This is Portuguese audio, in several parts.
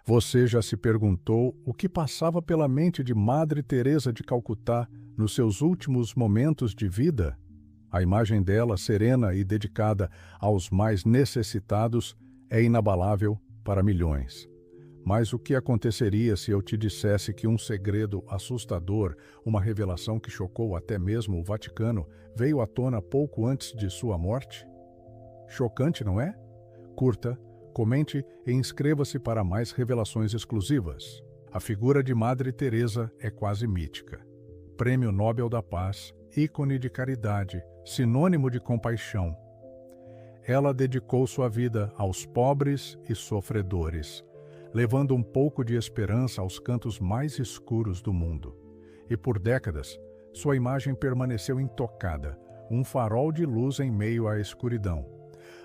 Você já se perguntou o que passava pela mente de Madre Teresa de Calcutá nos seus últimos momentos de vida? A imagem dela, serena e dedicada aos mais necessitados, é inabalável para milhões. Mas o que aconteceria se eu te dissesse que um segredo assustador, uma revelação que chocou até mesmo o Vaticano, veio à tona pouco antes de sua morte? Chocante, não é? Curta, comente e inscreva-se para mais revelações exclusivas. A figura de Madre Teresa é quase mítica. Prêmio Nobel da Paz, ícone de caridade, sinônimo de compaixão. Ela dedicou sua vida aos pobres e sofredores, levando um pouco de esperança aos cantos mais escuros do mundo. E por décadas, sua imagem permaneceu intocada, um farol de luz em meio à escuridão.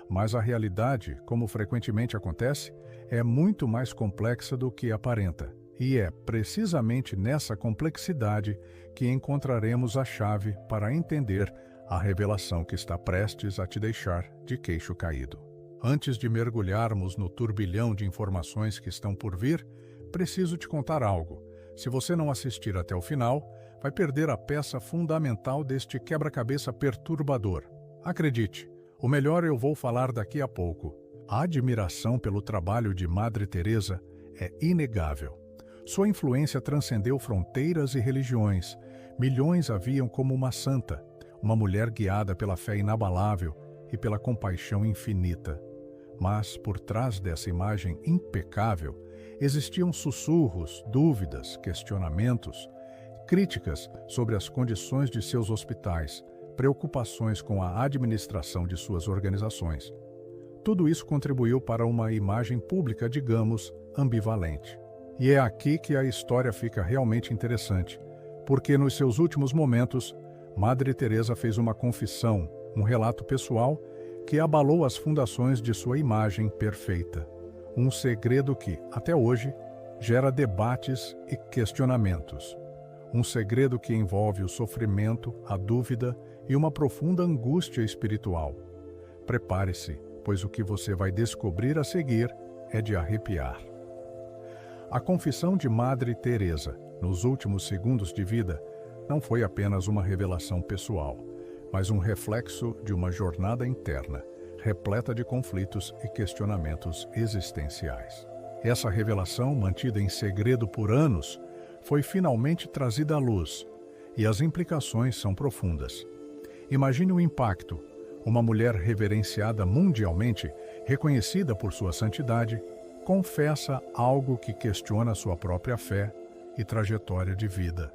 Mas a realidade, como frequentemente acontece, é muito mais complexa do que aparenta. E é precisamente nessa complexidade que encontraremos a chave para entender a revelação que está prestes a te deixar de queixo caído. Antes de mergulharmos no turbilhão de informações que estão por vir, preciso te contar algo. Se você não assistir até o final, vai perder a peça fundamental deste quebra-cabeça perturbador. Acredite, o melhor eu vou falar daqui a pouco. A admiração pelo trabalho de Madre Teresa é inegável. Sua influência transcendeu fronteiras e religiões. Milhões a viam como uma santa, uma mulher guiada pela fé inabalável e pela compaixão infinita. Mas, por trás dessa imagem impecável, existiam sussurros, dúvidas, questionamentos, críticas sobre as condições de seus hospitais, preocupações com a administração de suas organizações. Tudo isso contribuiu para uma imagem pública, digamos, ambivalente. E é aqui que a história fica realmente interessante, porque nos seus últimos momentos, Madre Teresa fez uma confissão, um relato pessoal que abalou as fundações de sua imagem perfeita. Um segredo que, até hoje, gera debates e questionamentos. Um segredo que envolve o sofrimento, a dúvida e uma profunda angústia espiritual. Prepare-se, pois o que você vai descobrir a seguir é de arrepiar. A confissão de Madre Teresa, nos últimos segundos de vida, não foi apenas uma revelação pessoal, mas um reflexo de uma jornada interna, repleta de conflitos e questionamentos existenciais. Essa revelação, mantida em segredo por anos, foi finalmente trazida à luz, e as implicações são profundas. Imagine o impacto: uma mulher reverenciada mundialmente, reconhecida por sua santidade, confessa algo que questiona sua própria fé e trajetória de vida.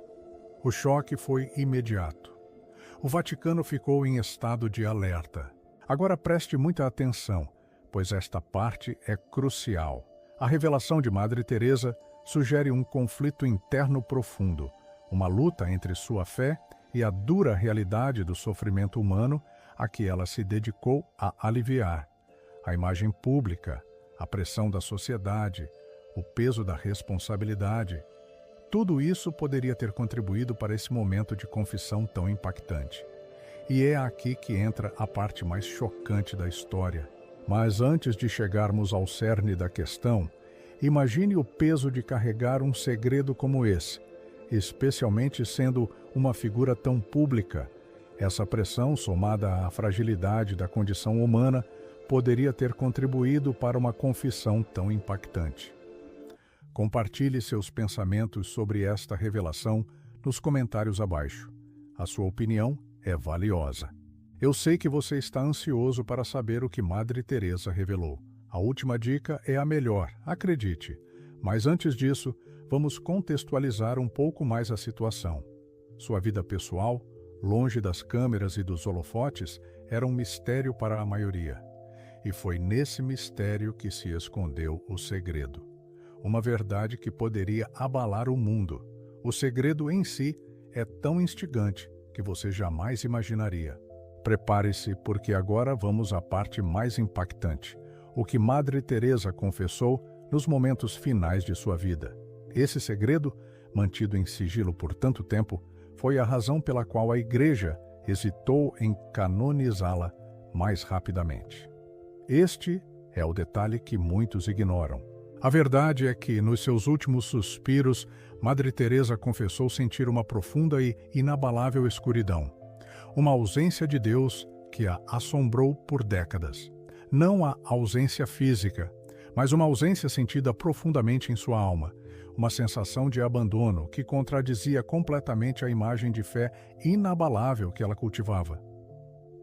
O choque foi imediato. O Vaticano ficou em estado de alerta. Agora preste muita atenção, pois esta parte é crucial. A revelação de Madre Teresa sugere um conflito interno profundo, uma luta entre sua fé e a dura realidade do sofrimento humano a que ela se dedicou a aliviar. A imagem pública, a pressão da sociedade, o peso da responsabilidade. Tudo isso poderia ter contribuído para esse momento de confissão tão impactante. E é aqui que entra a parte mais chocante da história. Mas antes de chegarmos ao cerne da questão, imagine o peso de carregar um segredo como esse, especialmente sendo uma figura tão pública. Essa pressão, somada à fragilidade da condição humana, poderia ter contribuído para uma confissão tão impactante. Compartilhe seus pensamentos sobre esta revelação nos comentários abaixo. A sua opinião é valiosa. Eu sei que você está ansioso para saber o que Madre Teresa revelou. A última dica é a melhor, acredite. Mas antes disso, vamos contextualizar um pouco mais a situação. Sua vida pessoal, longe das câmeras e dos holofotes, era um mistério para a maioria. E foi nesse mistério que se escondeu o segredo. Uma verdade que poderia abalar o mundo. O segredo em si é tão instigante que você jamais imaginaria. Prepare-se, porque agora vamos à parte mais impactante. O que Madre Teresa confessou nos momentos finais de sua vida. Esse segredo, mantido em sigilo por tanto tempo, foi a razão pela qual a Igreja hesitou em canonizá-la mais rapidamente. Este é o detalhe que muitos ignoram. A verdade é que, nos seus últimos suspiros, Madre Teresa confessou sentir uma profunda e inabalável escuridão, uma ausência de Deus que a assombrou por décadas. Não a ausência física, mas uma ausência sentida profundamente em sua alma, uma sensação de abandono que contradizia completamente a imagem de fé inabalável que ela cultivava.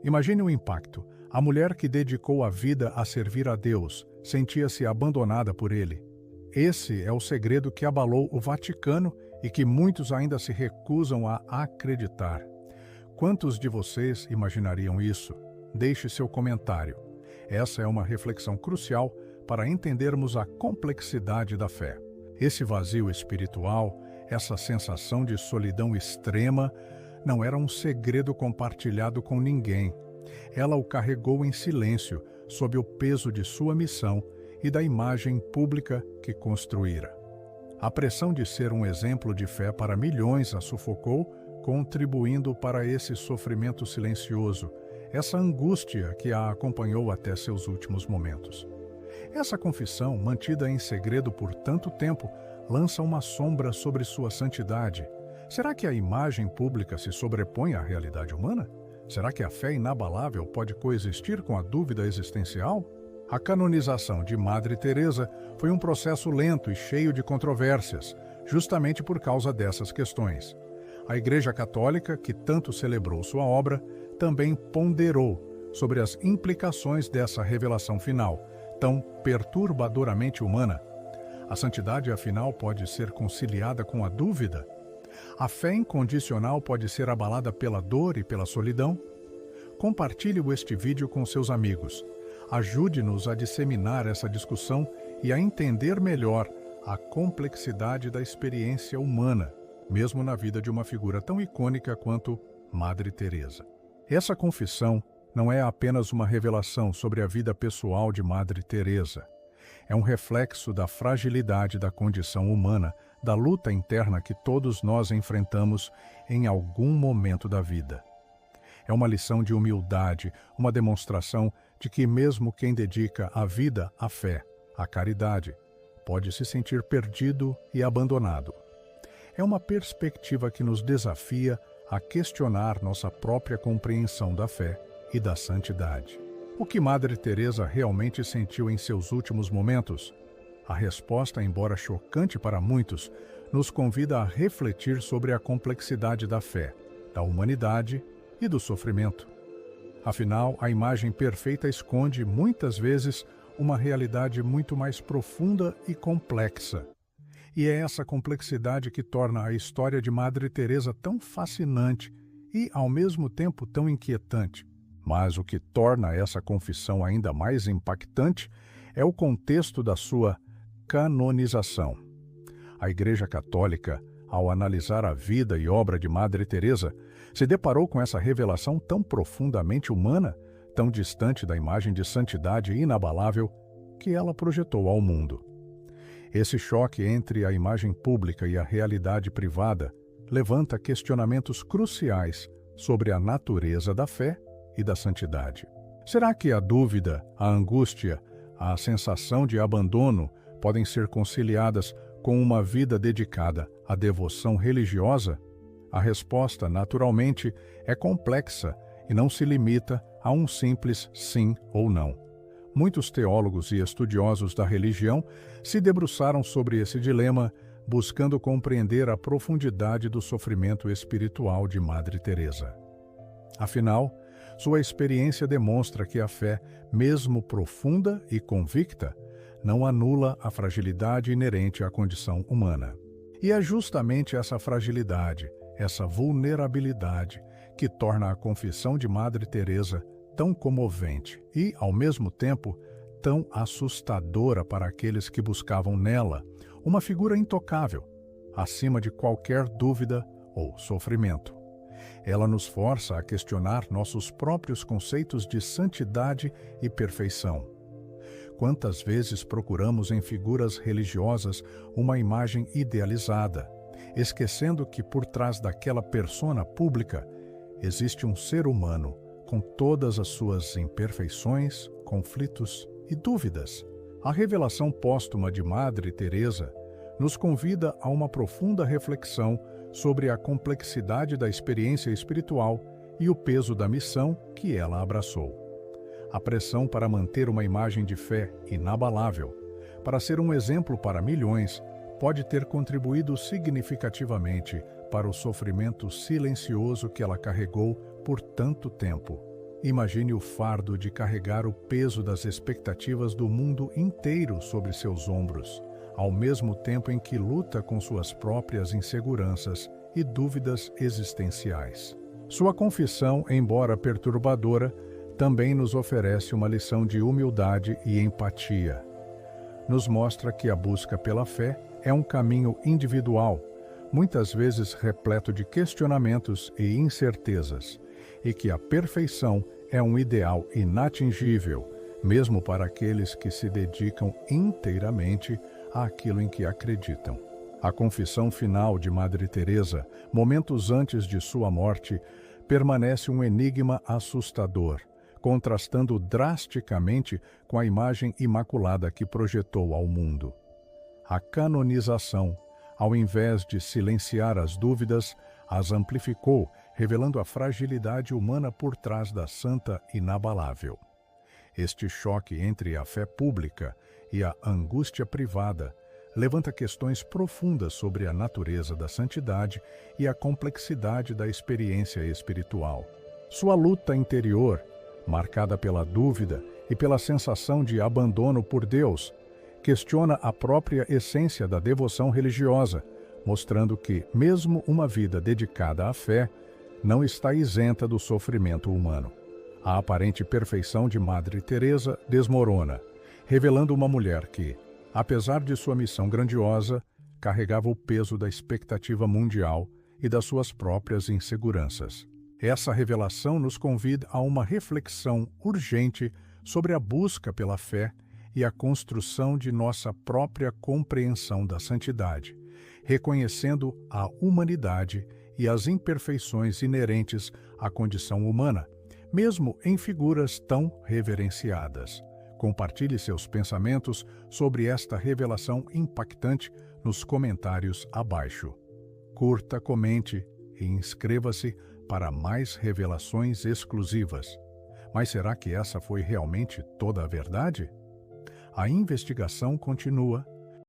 Imagine o impacto. A mulher que dedicou a vida a servir a Deus sentia-se abandonada por ele. Esse é o segredo que abalou o Vaticano e que muitos ainda se recusam a acreditar. Quantos de vocês imaginariam isso? Deixe seu comentário. Essa é uma reflexão crucial para entendermos a complexidade da fé. Esse vazio espiritual, essa sensação de solidão extrema, não era um segredo compartilhado com ninguém. Ela o carregou em silêncio, sob o peso de sua missão e da imagem pública que construíra. A pressão de ser um exemplo de fé para milhões a sufocou, contribuindo para esse sofrimento silencioso, essa angústia que a acompanhou até seus últimos momentos. Essa confissão, mantida em segredo por tanto tempo, lança uma sombra sobre sua santidade. Será que a imagem pública se sobrepõe à realidade humana? Será que a fé inabalável pode coexistir com a dúvida existencial? A canonização de Madre Teresa foi um processo lento e cheio de controvérsias, justamente por causa dessas questões. A Igreja Católica, que tanto celebrou sua obra, também ponderou sobre as implicações dessa revelação final, tão perturbadoramente humana. A santidade, afinal, pode ser conciliada com a dúvida? A fé incondicional pode ser abalada pela dor e pela solidão? Compartilhe este vídeo com seus amigos. Ajude-nos a disseminar essa discussão e a entender melhor a complexidade da experiência humana, mesmo na vida de uma figura tão icônica quanto Madre Teresa. Essa confissão não é apenas uma revelação sobre a vida pessoal de Madre Teresa. É um reflexo da fragilidade da condição humana, da luta interna que todos nós enfrentamos em algum momento da vida. É uma lição de humildade, uma demonstração de que mesmo quem dedica a vida à fé, à caridade, pode se sentir perdido e abandonado. É uma perspectiva que nos desafia a questionar nossa própria compreensão da fé e da santidade. O que Madre Teresa realmente sentiu em seus últimos momentos? A resposta, embora chocante para muitos, nos convida a refletir sobre a complexidade da fé, da humanidade e do sofrimento. Afinal, a imagem perfeita esconde, muitas vezes, uma realidade muito mais profunda e complexa. E é essa complexidade que torna a história de Madre Teresa tão fascinante e, ao mesmo tempo, tão inquietante. Mas o que torna essa confissão ainda mais impactante é o contexto da sua canonização. A Igreja Católica, ao analisar a vida e obra de Madre Teresa, se deparou com essa revelação tão profundamente humana, tão distante da imagem de santidade inabalável que ela projetou ao mundo. Esse choque entre a imagem pública e a realidade privada levanta questionamentos cruciais sobre a natureza da fé e da santidade. Será que a dúvida, a angústia, a sensação de abandono podem ser conciliadas com uma vida dedicada à devoção religiosa? A resposta, naturalmente, é complexa e não se limita a um simples sim ou não. Muitos teólogos e estudiosos da religião se debruçaram sobre esse dilema, buscando compreender a profundidade do sofrimento espiritual de Madre Teresa. Afinal, sua experiência demonstra que a fé, mesmo profunda e convicta, não anula a fragilidade inerente à condição humana. E é justamente essa fragilidade, essa vulnerabilidade, que torna a confissão de Madre Teresa tão comovente e, ao mesmo tempo, tão assustadora para aqueles que buscavam nela uma figura intocável, acima de qualquer dúvida ou sofrimento. Ela nos força a questionar nossos próprios conceitos de santidade e perfeição. Quantas vezes procuramos em figuras religiosas uma imagem idealizada, esquecendo que por trás daquela persona pública existe um ser humano com todas as suas imperfeições, conflitos e dúvidas. A revelação póstuma de Madre Teresa nos convida a uma profunda reflexão sobre a complexidade da experiência espiritual e o peso da missão que ela abraçou. A pressão para manter uma imagem de fé inabalável, para ser um exemplo para milhões, pode ter contribuído significativamente para o sofrimento silencioso que ela carregou por tanto tempo. Imagine o fardo de carregar o peso das expectativas do mundo inteiro sobre seus ombros, ao mesmo tempo em que luta com suas próprias inseguranças e dúvidas existenciais. Sua confissão, embora perturbadora, também nos oferece uma lição de humildade e empatia. Nos mostra que a busca pela fé é um caminho individual, muitas vezes repleto de questionamentos e incertezas, e que a perfeição é um ideal inatingível, mesmo para aqueles que se dedicam inteiramente àquilo em que acreditam. A confissão final de Madre Teresa, momentos antes de sua morte, permanece um enigma assustador, contrastando drasticamente com a imagem imaculada que projetou ao mundo. A canonização, ao invés de silenciar as dúvidas, as amplificou, revelando a fragilidade humana por trás da santa inabalável. Este choque entre a fé pública e a angústia privada levanta questões profundas sobre a natureza da santidade e a complexidade da experiência espiritual. Sua luta interior, marcada pela dúvida e pela sensação de abandono por Deus, questiona a própria essência da devoção religiosa, mostrando que, mesmo uma vida dedicada à fé, não está isenta do sofrimento humano. A aparente perfeição de Madre Teresa desmorona, revelando uma mulher que, apesar de sua missão grandiosa, carregava o peso da expectativa mundial e das suas próprias inseguranças. Essa revelação nos convida a uma reflexão urgente sobre a busca pela fé e a construção de nossa própria compreensão da santidade, reconhecendo a humanidade e as imperfeições inerentes à condição humana, mesmo em figuras tão reverenciadas. Compartilhe seus pensamentos sobre esta revelação impactante nos comentários abaixo. Curta, comente e inscreva-se para mais revelações exclusivas. Mas será que essa foi realmente toda a verdade? A investigação continua